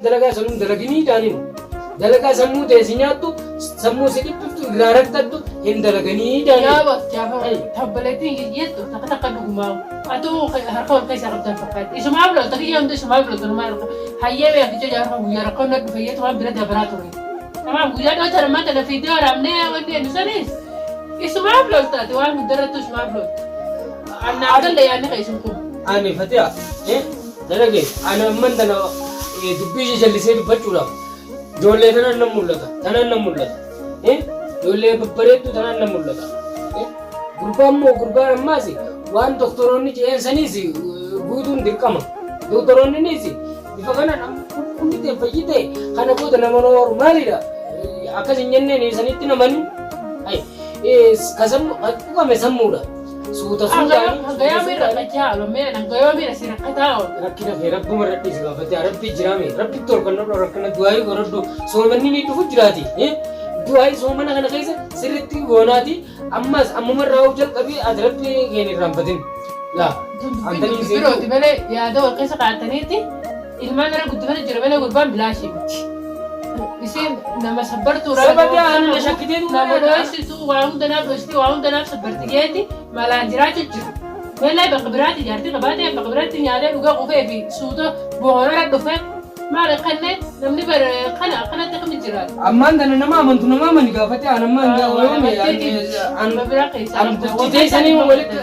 dalagaa sanuu dalaganii daaniin dalagaa sammuu teessinyattu sammuu si dhiphiftu irraarattatu hin dalaganii daaniin. Yaa bakka tabbaleetiin jettu takka takka dhugumaa atuu harka ol keessaa qabdan fakkaatti. Isumaa biloota kiyya hundi isumaa biloota namaa harka hayyee beekicha jaarfa guyyaa rakkoon na dhufe yeetu waan bira dabaraa ture. Namaa guyyaa dhoota namaa tana fiidee waraabnee wanni enu sanis isumaa biloota waan guddarrattu isumaa biloota. Annaa galle yaadni keessum kun. Ani Fatiha dalage ani amman tana dubbii jallisee dubbachuudhaaf ijoollee tanan nan mul'ata ijoollee babbareeddu tanan nan mul'ata gurbaan immoo gurbaan ammaas waan doktoroonni jedhan saniis guutuun dirqama doktoroonnis bifa kanaan hundi ta'e fayyite kana booda nama nooru maalidha akkas hin jenneen sanitti namani kasammu dhugame sammuudha. Suuta Gaya mira kacau, lomena gaya mira sih rakatau. Rakkina kee rabbi maradhi si gaafate rabbi jiraame rabbi tolkanna rakkina du'aayi gorodhu soomanni ni dhufu jiraati du'aayi soomana kana keessa sirriitti goonaati ammas ammumarraa of jalqabii ati rabbi keen irraanfatin laa antanii birooti malee yaada wal keessa kaa'ataniiti ilmaan gara guddifata jira malee gurbaan bilaashii miti. Isin nama sabbartuu sabate aanna shakkitee nama dho'isitu waa hundanaaf dho'isiti waa hundanaaf sabbartigeeti malaan jiraachuu jiru. Beellaa bakka biraatti ijaartii qabaatee bakka biraatti nyaatee dhugaa qufee fi suuta boonara dhufee maal kanneen namni bara kana akkanatti akkamitti jiraatu. Ammaan kana nama amantu nama amani gaafate aan ammaan bulchitee sanii walitti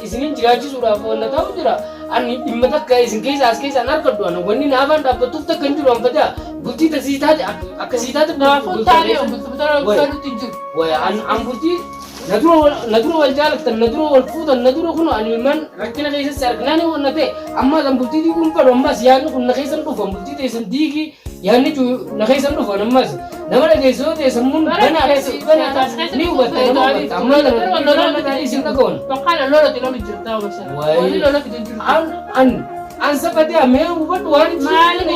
isiniin jiraachisuudhaaf wanta ta'u jira. Ani dhimma takka isin keessa as keessaan harkadhu ana wanni naafaan dhaabbattuuf takka hin jiru anfataa bultii tasii taate akkasii taate naafuu taanee bultii hin jiru. An bultii na dura wal jaalattan na dura wal fuutan na dura kun ani ilmaan rakkina keessatti arginaan wanna ta'e ammaas an bultii diiguun fedhu ammaas yaadni kun na keessan dhufu bultii teessan diigii yaadni na keessan dhufu ammaas nama dhageessoo teessan mun ni hubatta nama hubatta ammaa kana isin dhagawan. Bakkaan loloti lomi jirta obsana. Wali loloti hin jiru. An sabate amee hubadhu waan maaliif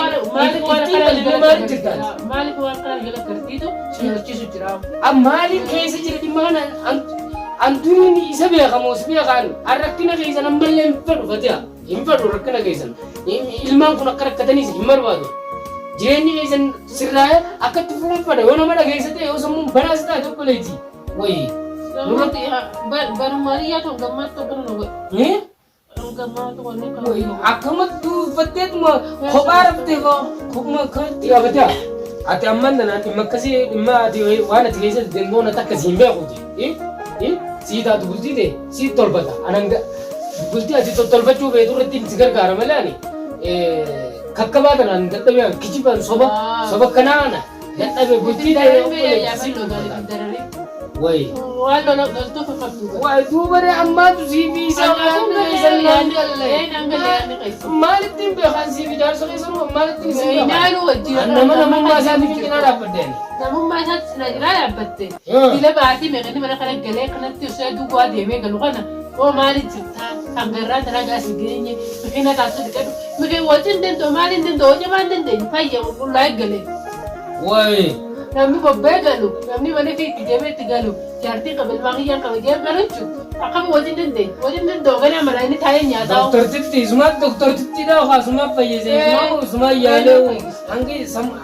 waan kana jala gartiitu sinachiisu jira. Maaliif keessa jira dhimma kana an duriin isa beekamoos beekaan an rakkina keessan ammallee hin fedhu Fatiha hin fedhu rakkina keessan ilmaan kun akka rakkataniis hin barbaadu. Jireenyi keessan sirraa'ee akkatti fuunfadha yoo nama dhageessa ta'e yoo sammuun banaas ta'e tokko leeti wayii. Barummaaliyaa ta'u gammaatti tokko nu godhe. Akkamatti uffatteetuma kophaa raftee kophuma akkamitti yaabata ati amman danaan dhimma akkasii dhimma ati waan ati keessatti dangoon ati akkasii hin beekuuti sii taatu bultii ta'e sii tolfata ananga bultii ati tolfachuu feetu irratti si gargaara malee ani kakkabaa kanaan dadhabee kijibaan soba kanaana dadhabee bultii ta'e Wai. Wai dubare amma tu CV Malitin bekan CV dar so keseru malitin CV. Inalu wajib. Nama masa ni kena dapat den. Nama masa sinajira dapat den. Bila berarti mereka ni mereka nak gelek kena tu saya dua dia mereka luka na. Oh mali cerita anggaran tenaga segini. Mereka tak tahu dekat. Mereka wajib den tu malin den tu jangan den. Payah mulai gelek. Wai. Namni bobbee galu namni mana fi itti deemee itti galu jaartii qabalmaaqiyyaa kabajee galu jechuudha. Akkami wajjin danda'e ganaa mara inni taa'ee nyaataa. Doktortittiidha haasumaa fayyisee sumaa yaalee hangi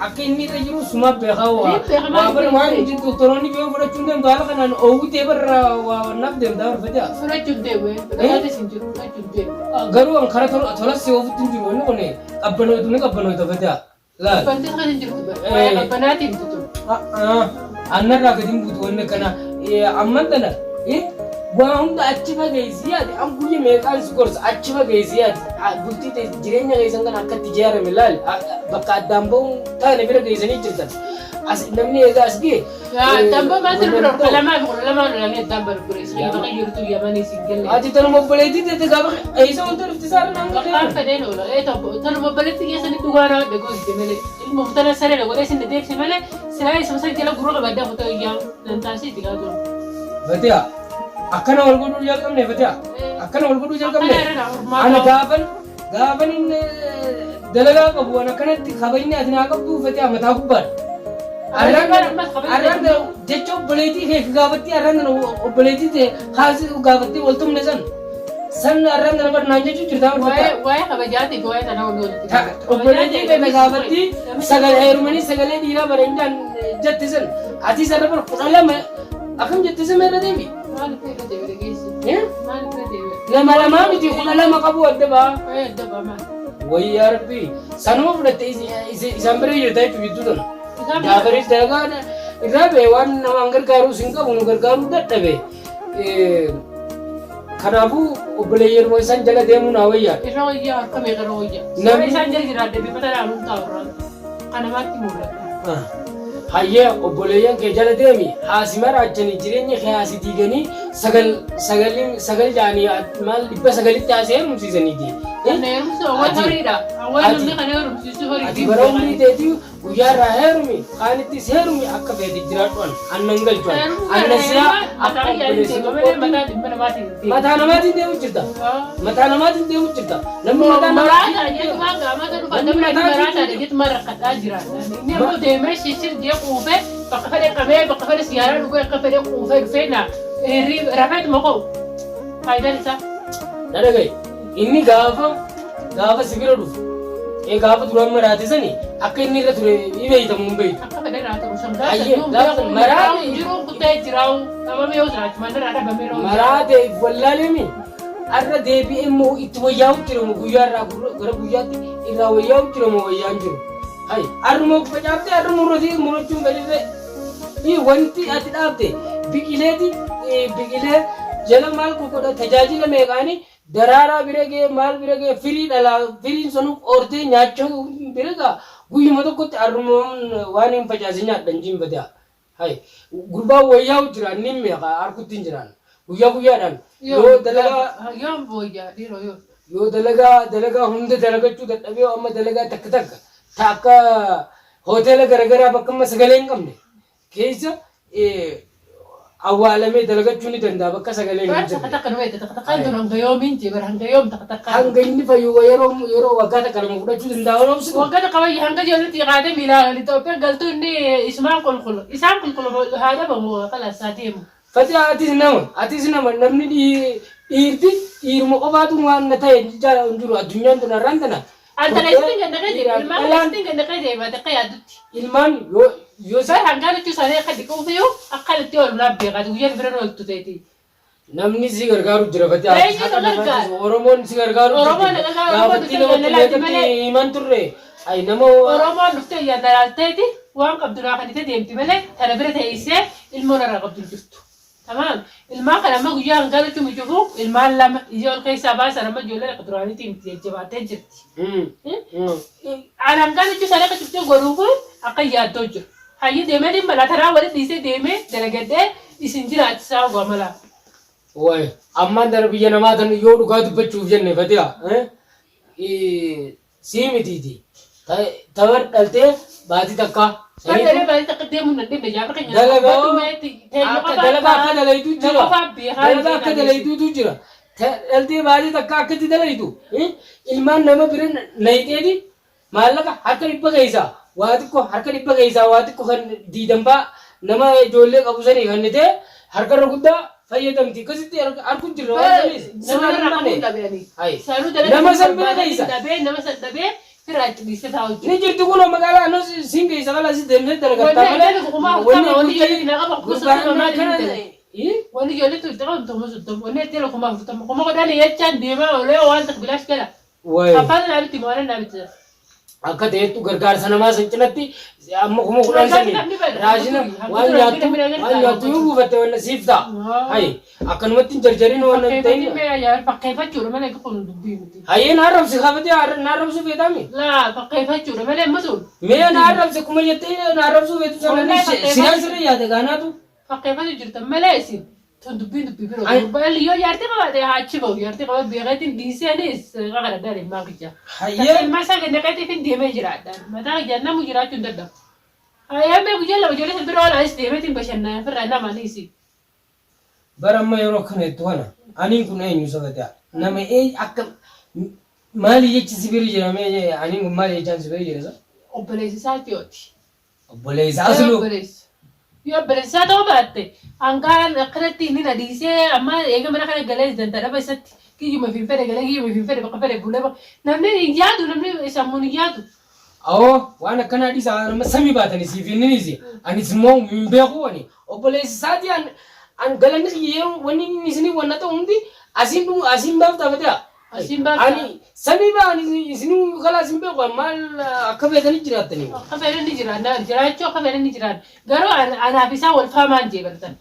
akka inni irra jiru sumaa beekaa waan hojii doktoroonni biyya fudhachuun deemtu haala kanaan oowwitee barra naaf deemtaa barbaada. Fudhachuun deemu dhagaatis hin jiru fudhachuun deemu. Garuu an kara tolas si oowwitti hin jiru inni kun qabbanoitu ni qabbanoita fadaa. Bantis kan hin jirtu qabbanaati hin tutu. Anarraa gadi buutu wanni kana amman tana waa hunda achi fageessi yaade an guyya meeqaan si gorsa achi fageessi yaade bultii ta'e jireenya keessan kana akkatti ijaarame laal bakka addaan ba'uun taane bira geessanii jirtan as namni eegaa as ga'e. Addaan ba'u maal sirbi dha lamaa lolanii addaan barbareessu bakka jirtu yamanii si galle. Ati tanuma obboleettii ta'e gaafa eessa wanta dhufti saara naan galee. Bakkaan fedheen oola tanuma obboleettii keessanii dhugaanaa dhagoosite malee ilma mutana saree dhagodhee sin dedeeksi malee silaa isa masa jala gurra qabaddaa kutaa iyyaa dantaasii itti gaafatu. Fatiha akkana wal godhuu jalqabne Fatiha akkana wal godhuu jalqabne ana gaafan inni dalagaa qabu waan akkanatti kabajni ati naa qabdu Fatiha mataa gubbaadha. Arraan jecha obboleettii kee gaafatti arraan obboleettii ta'e haasi gaafattee wal tumne san san arran dana bar nanya cu cerita Waya kabajati ko waya tanaw no. obboleettii kee gaafatti sagalee heerumanii sagalee dhiiraa bareedaan jettisan ati sana bar kudha lama akkam jettisan meerra deebi Maal fedha deebi geessi. Maal fedha deebi. lama lamaa miti kudha lama qabu adda baa Adda baa maal. wayyaa rabbi sanuma fudhatte isaan bira jirta jechuun bidduu tana gaafaris dalagaa irraa bee waan namaan gargaaruu sin qabu nu gargaaruu dadhabe kanaafuu obboleeyyan moo isaan jala deemuu naa wayyaa Irra wayyaa harka meeqa irra wayyaa. Namni- Isaan jala jiraadde bifata laaluun taa'urraa. Kanamaatti mul'ata. hayyee obboleeyyan kee jala deemi haasi maraachanii jireenya kee haasi diiganii sagal jaanii maal 900tti haasee heerumsiisaniiti. Kana heerumsi awwaal horiidha. Awwaal namni kana heerumsiisu horii. Ati bara umrii teetii guyyaarraa heerumi kaanittis heerumi akka feeti jiraadhuan annan galchuan anna siyaa akka obboleessi tokkotti mataa namaatiin deemu jirta. Mataa namaatiin deemu jirta. Namni mataa Maraata jechuudha gaamata dhufa namni maraata jechuudha rakkadhaa jiraata. Inni immoo deemee shishir jee quufee bakka fedhe qabee bakka fedhe siyaara dhugee akka fedhe quufee dhufee na rafeetu maqoo faayidaan isaa. dhadhagaye inni gaafa sibira dhufu gaafa duraan maraate sani akka inni irra ture beeytamu hin beeytu. Akka fedhe raata Ayyee, gaafa maraate- jiruun kuttee jiraa'u dhabamee yoo jiraatu mandarraa dhabamee yoo Maraate wallaalemi arra deebi'ee immoo itti wayyaa'u jiramu guyyaarraa gara guyyaatti irraa wayyaa'u jiramu wayyaan jiru. Hayi arrumoo facaafte arrumoo murachuun gadillee wanti ati dhaabte biqilee jala maal godha tajaajila meeqaanii daraaraa bira ga'ee maal bira ga'ee firii dhalaa firiin sanuuf oortee nyaachuu bira ga'a guyyuma tokkotti arrumoon waan hin facaasin nyaadhan jiinfataa. Hayi gurbaan wayyaa'u jira inni meeqa harkutti hin jiraan guyyaadhaan yoo dalagaa yoo booyyaa dhiiroo yoo. yoo dalagaa hunda dalagachuu dadhabee amma dalagaa takka akka hoteela garagaraa bakka amma sagalee hin qabne keessa awwaalamee dalagachuu ni danda'a bakka sagalee hin jirre. Takka nu beekte takka takka jiru hanga yoomiin jibira hanga yoom takka takka. Hanga inni fayyuu yeroo waggaa takka lama fudhachuu danda'a waan obsitu. Waggaa takka bayyi hanga jirutti qaadee miilaan Itoophiyaa galtuu inni isaan qulqullu isaan qulqullu haadha bamu qalaasaa deemu. Fati atis nama namni dhiiruma qofaatu waan na ta'e jaalala hin jiru addunyaan tun har'aan tana. Altaleessitiin ganda kee jira ilmaan altaleessitiin ganda kee jira takka yaadutti. Ilmaan yoo Sai hanga lucu sana akka dhiquu fi akka itti ol laabbeeqaati guyyaan bira ooltu ta'eeti. namni si gargaaru jira fati Eenyu si gargaaru? Oromoon si gargaaru Oromoon gargaaru, gaafatti Oromoon namatti gargaaru, leetatti malee. himan turre ay nama Oromoon dhuftee yaadalaalteeti waan qabduraa kan itti deemti malee kana bira teessee ilmoon irraa qabdu jirtu. Tamam ilmaan kana amma guyyaa hanga lucu mijufu ilmaan lama ija ol keessaa baasan amma ijoollee akka duraaniitiin itti jajjabaatee jirti. Aan hanga lucu sana akka cuftee godhuufu akka yaaddoo jiru. Hayyi deemee dhimma laataraa walitti dhiisee deemee dalagadee isin jiraachisaa gomalaa. way ammaan dara biyya namaa tan yoo dhugaa dubbachuuf jenne fatiha sii mitiiti tabar dhaltee baatii takka Saddeetii baay'ee takka deemuun dandeenye jaafata keenya. dalagaa akka dalaytuutu jira dhaltee baatii takka akkatti dalaytu ilmaan nama bira nayiteeti maallaqa harka dhibba keessaa waa xiqqoo harka dhibba keessaa waa xiqqoo kan diidambaa nama ijoollee qabu sanii kannite harkarra guddaa fayyadamti akkasitti harkuun jirra waan ta'eef nama san bira keessa Nama san dhabee firaa itti dhiisee taa'u jiru. ni jirti kun magaalaa anoo siin keessa kala si deemtee dalagattaa Wanni ijoollee na qaba kuusaa namaa jiru. Wanni ijoollee tu itti qabamtu kuma soddomu. Wanni itti kuma afurtama. Kuma godhaan jechaan deemaa oolee waan takka bilaash gala. Afaan naabitti moolaan naabitti jira. akka ta'etu gargaarsa namaa san cinatti amma kuma kudhan sanii raashina waan nyaattu yoo buufatte waan siif ta'a hayi akkanumatti jarjariin waan ta'in Fakkeeffachuudha malee kun dubbii miti. hayyee naarrabsi kafatee naarrabsuu feetami Laa fakkeeffachuudha malee masuun. mee naarrabsi kuma jettee naarrabsuu feetu sana siraan sirrii yaate gaanaatu Fakkeeffatu jirtan malee isin tun dubbiin dubbii biroo. Balli yoo yaarte qabaate haachi bahu yaarte qabaate beekatiin dhiiseenis qaqa daddaa deemaa gijja. hayyee Ilmaa isaa ganda qaeetiif hin deemee jiraadhaan mataa jannamu jiraachuu hin dadhabu. Hayyamee guyyaa lama ijoollee san bira oolaanis deemeetiin bashannaa firraa namaaniisi. bara amma yeroo kanattu kana aniin kun eenyu sabataa nama akka maali jechi sibiri jedhamee aniin kun maali jechaan sibiri jedhasa Obboleessi isaati yooti. obboleessaa aslu Yoo obboleessaa ta'uu baatte hangaan akkanatti inni na dhiisee amma eega mana kana galee danda'a dhaba isatti كي ما في فرق لا كي ما في فرق فرق ولا نمني يجادو نمني يسمون يجادو وانا كان حديث انا مسمي باتني سي في نيزي اني سمو من بيقوني وبوليس سادي ان غلني يوم وني نسني ونتا وندي اسين باب تبدا اسين باب اني سمي باني سنو خلاص بيقو مال اكبدني جراتني خبرني جران جراچو خبرني جران غرو انا بيسا والفامان جي برتن